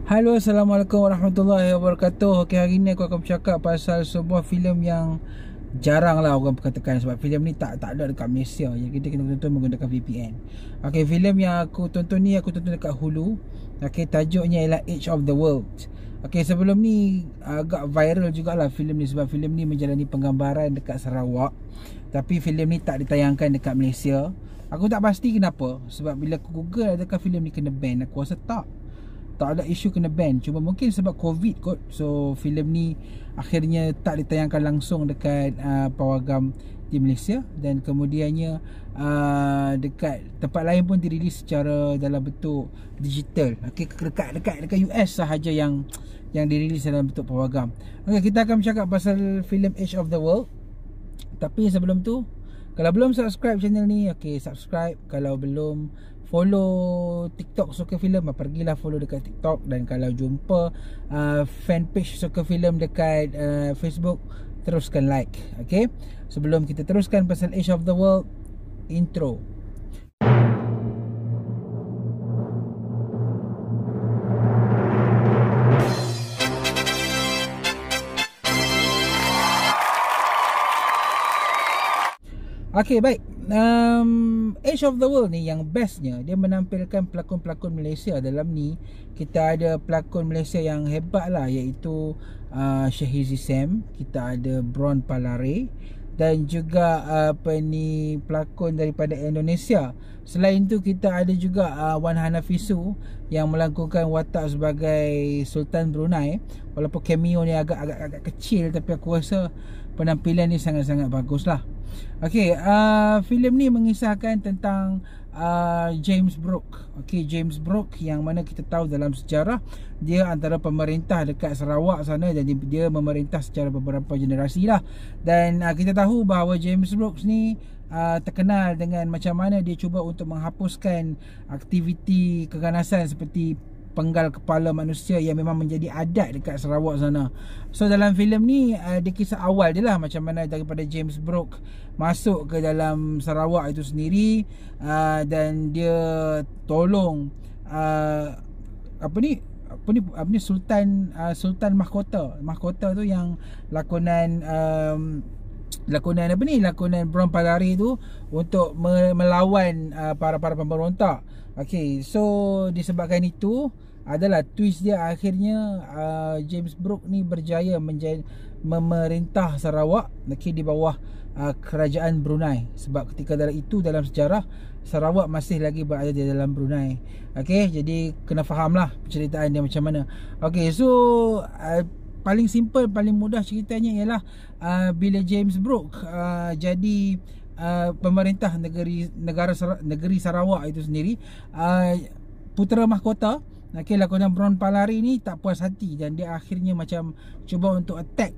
Halo, Assalamualaikum warahmatullahi wabarakatuh. Okey, hari ni aku akan bercakap pasal sebuah filem yang jarang lah orang perkatakan, sebab filem ni tak ada dekat Malaysia. Jadi kita kena tonton menggunakan VPN. Okey, filem yang aku tonton ni aku tonton dekat Hulu. Okey, tajuknya ialah Edge of the World. Okey, sebelum ni agak viral jugalah filem ni, sebab filem ni menjalani penggambaran dekat Sarawak. Tapi filem ni tak ditayangkan dekat Malaysia. Aku tak pasti kenapa, sebab bila aku Google adakah filem ni kena ban, aku rasa tak ada isu kena ban. Cuma mungkin sebab COVID kot. So filem ni akhirnya tak ditayangkan langsung dekat pawagam di Malaysia. Dan kemudiannya dekat tempat lain pun dirilis secara dalam bentuk digital. Okay, dekat US sahaja yang dirilis dalam bentuk pawagam. Okay, kita akan bercakap pasal filem Edge of the World. Tapi sebelum tu, kalau belum subscribe channel ni, okay, subscribe. Kalau belum follow TikTok Suka Filem, pergilah follow dekat TikTok. Dan kalau jumpa fanpage Suka Filem dekat Facebook, teruskan like. Okay, sebelum kita teruskan pasal Edge of the World, intro. Okay, baik. Edge of the World ni yang bestnya, dia menampilkan pelakon-pelakon Malaysia. Dalam ni kita ada pelakon Malaysia yang hebat lah, iaitu Shahizi Sam. Kita ada Bron Palare. Dan juga pelakon daripada Indonesia. Selain tu kita ada juga Wan Hanafisu yang melakukan watak sebagai Sultan Brunei. Walaupun cameo ni agak kecil, tapi aku rasa penampilan ni sangat-sangat bagus lah. Okay, filem ni mengisahkan tentang James Brooke. Okay, James Brooke yang mana kita tahu dalam sejarah dia antara pemerintah dekat Sarawak sana, dan dia memerintah secara beberapa generasi lah. Dan kita tahu bahawa James Brooke ni terkenal dengan macam mana dia cuba untuk menghapuskan aktiviti keganasan seperti penggal kepala manusia yang memang menjadi adat dekat Sarawak sana. So dalam filem ni dia kisah awal dia lah, macam mana daripada James Brooke masuk ke dalam Sarawak itu sendiri, dan dia tolong Sultan Mahkota tu yang lakonan Bron Palare tu, untuk melawan para pemberontak. Okay, so disebabkan itu adalah twist dia, akhirnya James Brooke ni berjaya memerintah Sarawak, okay, di bawah kerajaan Brunei. Sebab ketika dalam sejarah Sarawak masih lagi berada di dalam Brunei. Okay, jadi kena fahamlah penceritaan dia macam mana. Okay, so paling simple, paling mudah ceritanya ialah bila James Brooke jadi pemerintah negeri Sarawak itu sendiri, putera mahkota, okay, lakonan Bron Palare ni tak puas hati, dan dia akhirnya macam cuba untuk attack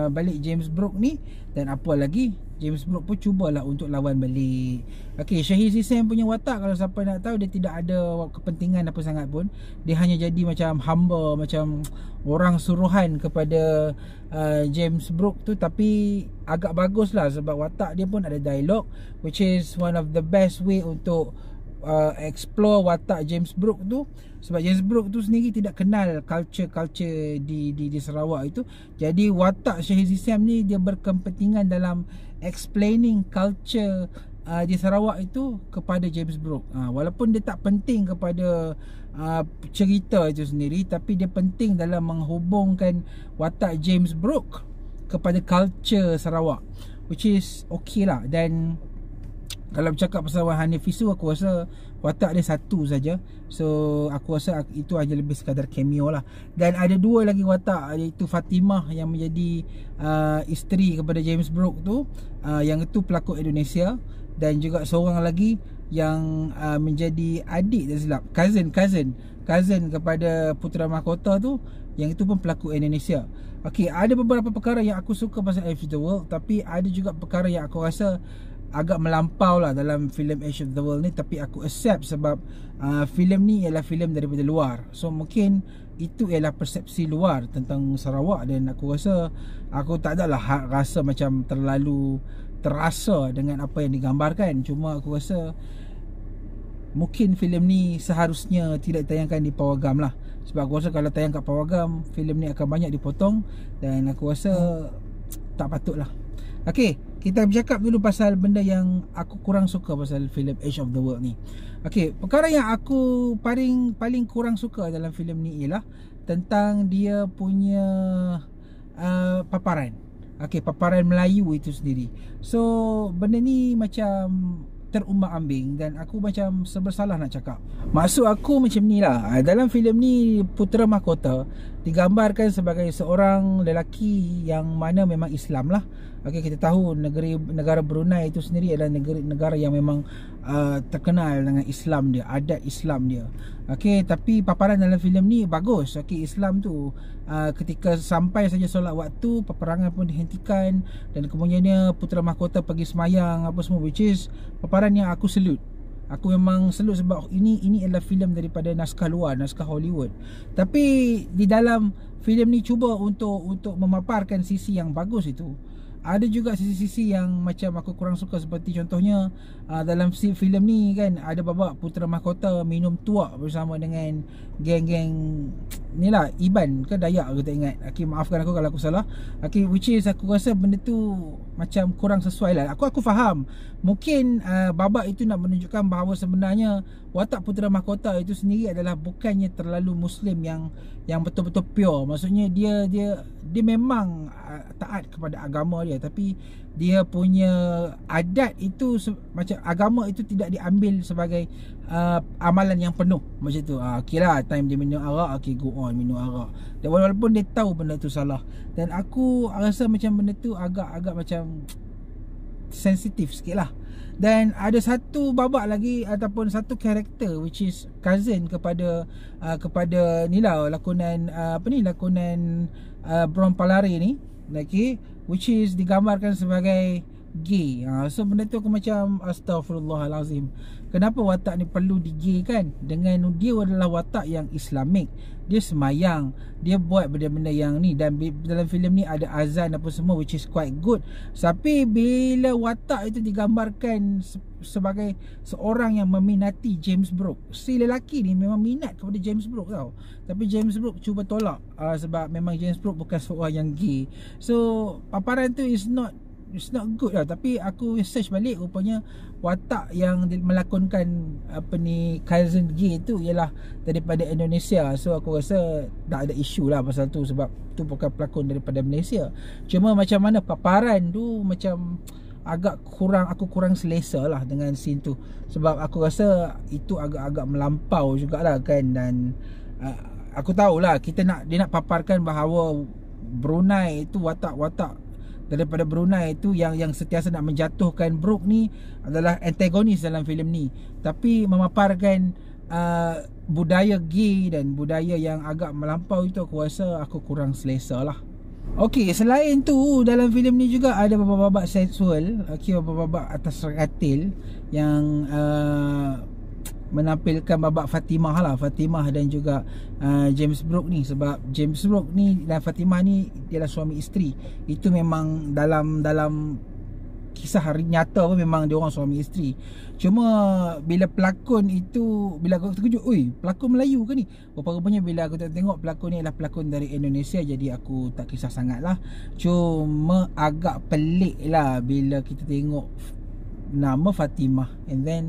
balik James Brooke ni. Dan apa lagi, James Brooke pun cubalah untuk lawan balik. Okay, Shahizi Sam punya watak, kalau siapa nak tahu, dia tidak ada kepentingan apa sangat pun. Dia hanya jadi macam hamba, macam orang suruhan kepada James Brooke tu. Tapi agak bagus lah, sebab watak dia pun ada dialog, which is one of the best way untuk explore watak James Brooke tu. Sebab James Brooke tu sendiri tidak kenal culture di Sarawak itu. Jadi watak Shahizi Sam ni dia berkepentingan dalam explaining culture di Sarawak itu kepada James Brooke. Walaupun dia tak penting kepada cerita itu sendiri, tapi dia penting dalam menghubungkan watak James Brooke kepada culture Sarawak, which is okay lah. Dan kalau bercakap pasal Wan Hanafisu, aku rasa watak dia satu saja. So aku rasa itu hanya lebih sekadar cameo lah. Dan ada dua lagi watak, iaitu Fatimah yang menjadi isteri kepada James Brooke tu, yang itu pelakon Indonesia. Dan juga seorang lagi yang menjadi adik dan silap, cousin kepada putera mahkota tu, yang itu pun pelakon Indonesia. Okay, ada beberapa perkara yang aku suka pasal Edge of the World, tapi ada juga perkara yang aku rasa agak melampau lah dalam filem Edge of the World ni. Tapi aku accept sebab filem ni ialah filem daripada luar. So mungkin itu ialah persepsi luar tentang Sarawak. Dan aku rasa aku tak adalah rasa macam terlalu terasa dengan apa yang digambarkan. Cuma aku rasa mungkin filem ni seharusnya tidak ditayangkan di pawagam lah. Sebab aku rasa kalau tayang kat Pawagam, filem ni akan banyak dipotong, dan aku rasa tak patut lah. Okay, kita bercakap dulu pasal benda yang aku kurang suka pasal filem Edge of the World ni. Okay, perkara yang aku paling kurang suka dalam filem ni ialah tentang dia punya paparan. Okay, paparan Melayu itu sendiri. So benda ni macam terumbang-ambing, dan aku macam serba salah nak cakap. Maksud aku macam ni lah, dalam filem ni Putera Mahkota digambarkan sebagai seorang lelaki yang mana memang Islam lah. Okay, kita tahu negara Brunei itu sendiri adalah negara yang memang terkenal dengan Islam dia, adat Islam dia. Okay, tapi paparan dalam filem ni bagus. Okay, Islam tu ketika sampai saja solat waktu, peperangan pun dihentikan, dan kemudiannya Putera Mahkota pergi semayang apa semua, which is paparan yang aku salute. Aku memang salute sebab ini adalah filem daripada naskah luar, naskah Hollywood. Tapi di dalam filem ni cuba untuk memaparkan sisi yang bagus itu. Ada juga sisi-sisi yang macam aku kurang suka, seperti contohnya dalam filem ni kan ada babak Putera Mahkota minum tuak bersama dengan geng-geng ni lah, Iban ke Dayak aku tak ingat. Okay, maafkan aku kalau aku salah. Okay, which is aku rasa benda tu macam kurang sesuai lah. Aku faham mungkin babak itu nak menunjukkan bahawa sebenarnya watak Putera Mahkota itu sendiri adalah bukannya terlalu Muslim yang betul-betul pure. Maksudnya dia memang taat kepada agama dia, tapi dia punya adat itu macam agama itu tidak diambil sebagai amalan yang penuh macam tu. Okay lah, time dia minum arak, okay go on minum arak, dan walaupun dia tahu benda tu salah. Dan aku rasa macam benda tu agak macam sensitif sikit lah. Dan ada satu babak lagi ataupun satu karakter which is cousin kepada ni lah lakonan lakonan Bron Palare ni, okay, which is digambarkan sebagai gay. So benda tu aku macam astaghfirullahalazim, kenapa watak ni perlu digaykan? Dengan dia adalah watak yang Islamik, dia semayang, dia buat benda-benda yang ni, dan dalam filem ni ada azan apa semua, which is quite good. Tapi bila watak itu digambarkan sebagai seorang yang meminati James Brooke, si lelaki ni memang minat kepada James Brooke tau, tapi James Brooke cuba tolak sebab memang James Brooke bukan seorang yang gay. So paparan tu it's not good lah. Tapi aku search balik, rupanya watak yang melakonkan cousin gay tu ialah daripada Indonesia. So aku rasa tak ada isu lah pasal tu, sebab tu bukan pelakon daripada Malaysia. Cuma macam mana paparan tu macam aku kurang selesa lah dengan scene tu, sebab aku rasa itu agak-agak melampau jugalah kan. Dan aku tahulah dia nak paparkan bahawa Brunei itu watak-watak daripada Brunei itu yang sentiasa nak menjatuhkan Brooke ni adalah antagonis dalam filem ni, tapi memaparkan budaya gay dan budaya yang agak melampau itu aku rasa aku kurang selesa lah. Okey, selain tu dalam filem ni juga ada babak-babak seksual, babak-babak atas katil yang menampilkan babak Fatimah dan juga James Brooke ni. Sebab James Brooke ni dan Fatimah ni ialah suami isteri. Itu memang dalam kisah nyata pun memang dia orang suami isteri. Cuma bila pelakon itu, bila aku terkejut, oi, pelakon Melayu ke ni? Rupanya bila aku tengok pelakon ni adalah pelakon dari Indonesia, jadi aku tak kisah sangat lah. Cuma agak pelik lah bila kita tengok nama Fatimah and then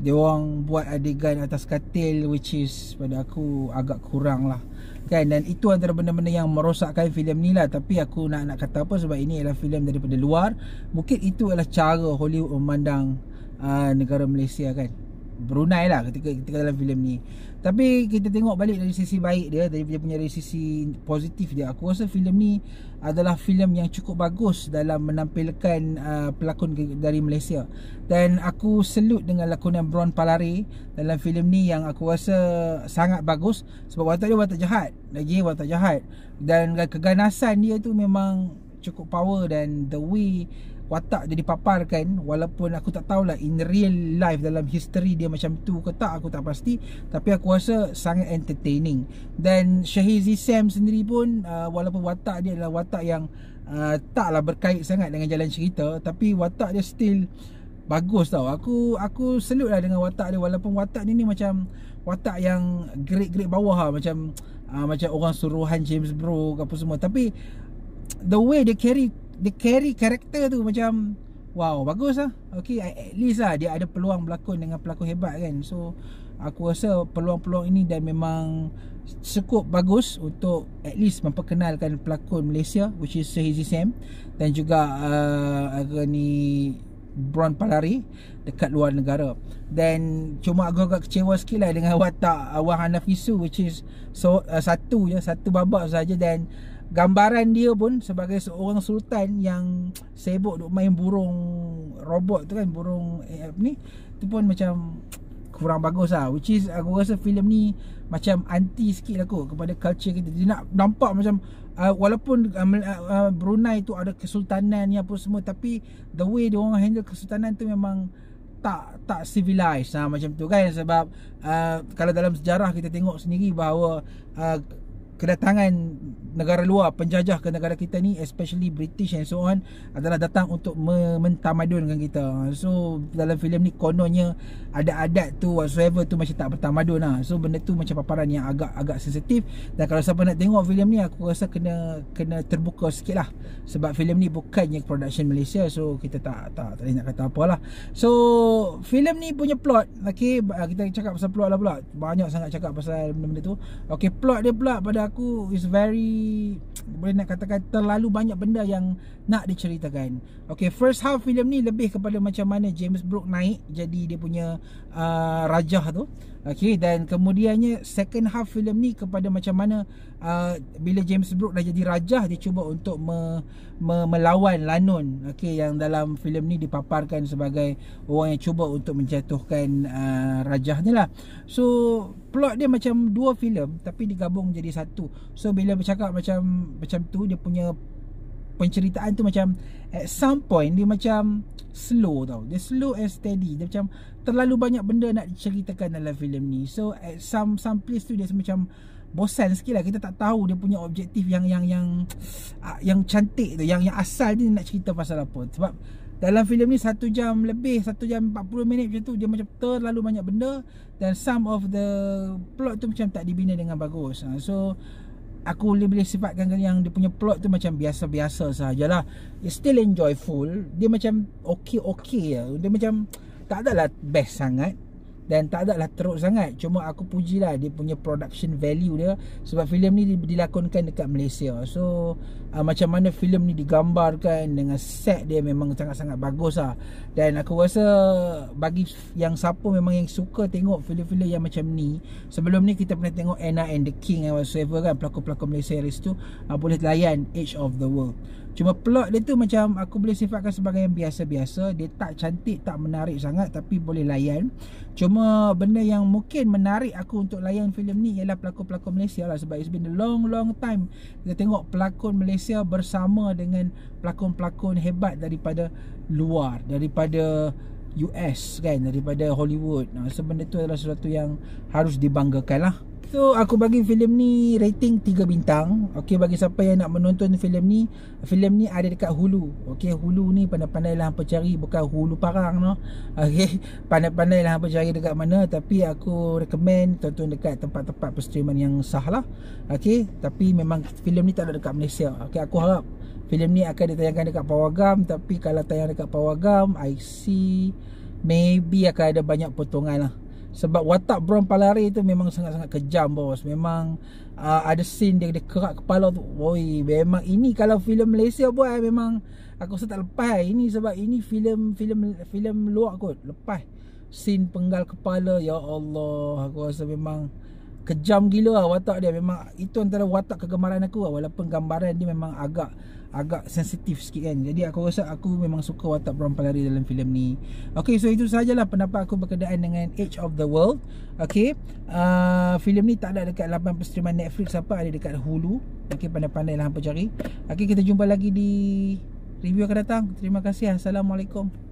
dia orang buat adegan atas katil, which is pada aku agak kurang lah kan. Dan itu antara benda-benda yang merosakkan filem ni lah. Tapi aku nak kata apa, sebab ini adalah filem daripada luar, mungkin itu adalah cara Hollywood memandang negara Malaysia kan, Brunei lah ketika dalam filem ni. Tapi kita tengok balik dari sisi baik dia, dari dia punya dari sisi positif dia, aku rasa filem ni adalah filem yang cukup bagus dalam menampilkan pelakon dari Malaysia. Dan aku salute dengan lakonan Bron Palare dalam filem ni, yang aku rasa sangat bagus. Sebab watak dia watak jahat, lagi watak jahat, dan keganasan dia tu memang cukup power. Dan the way watak dia dipaparkan, walaupun aku tak tahulah in real life dalam history dia macam tu ke tak, aku tak pasti, tapi aku rasa sangat entertaining. Dan Shahizi Sam sendiri pun walaupun watak dia adalah watak yang taklah berkait sangat dengan jalan cerita, tapi watak dia still bagus tau. Aku salute lah dengan watak dia, walaupun watak dia ni macam watak yang grade bawah lah, macam orang suruhan James Brooke apa semua, tapi the way dia carry karakter tu macam wow, bagus lah. Okay, at least lah dia ada peluang berlakon dengan pelakon hebat kan. So aku rasa peluang-peluang ini dan memang cukup bagus untuk at least memperkenalkan pelakon Malaysia, which is Sehizee Sam, dan juga Bron Palari dekat luar negara. Dan cuma agak kecewa sikit lah dengan watak Wan Hanafisu, which is satu babak saja, dan gambaran dia pun sebagai seorang sultan yang sibuk duk main burung robot tu kan, burung ni tu pun macam kurang bagus lah. Which is aku rasa filem ni macam anti sikit lah kot kepada culture kita. Dia nak nampak macam walaupun Brunei tu ada kesultanan ni apa semua, tapi the way dia orang handle kesultanan tu memang tak civilized lah, macam tu kan. Sebab kalau dalam sejarah kita tengok sendiri bahawa kedatangan negara luar, penjajah ke negara kita ni, especially British and so on, adalah datang untuk mentamadunkan kita. So dalam filem ni kononnya ada adat tu whatsoever tu macam tak bertamadun lah. So benda tu macam paparan yang agak sensitif. Dan kalau siapa nak tengok filem ni, aku rasa kena terbuka sikit lah, sebab filem ni bukannya production Malaysia. So kita tak boleh nak kata apalah. So filem ni punya plot, okay, kita cakap pasal plot lah pula. Banyak sangat cakap pasal benda-benda tu. Okay, plot dia pula pada aku is very, boleh nak katakan terlalu banyak benda yang nak diceritakan. Okay, first half filem ni lebih kepada macam mana James Brooke naik jadi dia punya rajah tu. Okay, dan kemudiannya second half filem ni kepada macam mana bila James Brooke dah jadi rajah, dia cuba untuk melawan Lanun. Okay, yang dalam filem ni dipaparkan sebagai orang yang cuba untuk menjatuhkan rajah ni lah. So plot dia macam dua filem tapi digabung jadi satu. So bila bercakap macam tu, dia punya penceritaan tu macam at some point dia macam slow tau. Dia slow and steady. Dia macam terlalu banyak benda nak diceritakan dalam filem ni. So at some place tu dia macam bosan sikit lah. Kita tak tahu dia punya objektif yang cantik tu, yang asal dia nak cerita pasal apa. Sebab dalam filem ni 1 jam lebih, 1 jam 40 minit macam tu, dia macam terlalu banyak benda, dan some of the plot tu macam tak dibina dengan bagus. So aku boleh sifatkan yang dia punya plot tu macam biasa-biasa sajalah. It's still enjoyable. Dia macam okay lah. Dia macam tak adalah best sangat dan tak adalah teruk sangat. Cuma aku pujilah dia punya production value dia, sebab filem ni dilakonkan dekat Malaysia. So macam mana filem ni digambarkan dengan set dia memang sangat-sangat bagus lah. Dan aku rasa bagi yang siapa memang yang suka tengok filem-filem yang macam ni, sebelum ni kita pernah tengok Anna and the King and whatsoever kan, pelakon-pelakon Malaysia tu boleh layan Edge of the World. Cuma plot dia tu macam aku boleh sifatkan sebagai yang biasa-biasa. Dia tak cantik, tak menarik sangat, tapi boleh layan. Cuma benda yang mungkin menarik aku untuk layan filem ni ialah pelakon-pelakon Malaysia lah. Sebab it's been a long time kita tengok pelakon Malaysia bersama dengan pelakon-pelakon hebat daripada luar, daripada US kan, daripada Hollywood. So benda tu adalah sesuatu yang harus dibanggakan lah. So aku bagi filem ni rating 3 bintang. Okay, bagi siapa yang nak menonton filem ni ada dekat Hulu. Okay, Hulu ni pandai-pandailah hampa cari, bukan Hulu Parang no. Okay, pandai-pandailah hampa cari dekat mana. Tapi aku recommend tonton dekat tempat-tempat perstreaman yang sah lah. Okay, tapi memang filem ni tak ada dekat Malaysia. Okay, aku harap filem ni akan ditayangkan dekat Pawagam. Tapi kalau tayang dekat Pawagam, I see maybe akan ada banyak potongan lah. Sebab watak Bron Palari tu memang sangat-sangat kejam bos. Memang ada scene dia kerak kepala tu. Woi, memang ini kalau filem Malaysia buat memang aku rasa tak lepas. Ini sebab ini filem luar kot. Lepas scene penggal kepala, ya Allah, aku rasa memang kejam gila lah watak dia. Memang itu antara watak kegemaran aku lah. Walaupun gambaran dia memang agak sensitif sikit kan. Jadi aku rasa aku memang suka watak Bron Palari dalam filem ni. Okay, so itu sajalah pendapat aku berkenaan dengan Edge of the World. Okay, filem ni tak ada dekat laman perstreaman Netflix apa, ada dekat Hulu. Okay, pandai-pandailah hampa cari. Okay, kita jumpa lagi di review akan datang. Terima kasih. Assalamualaikum.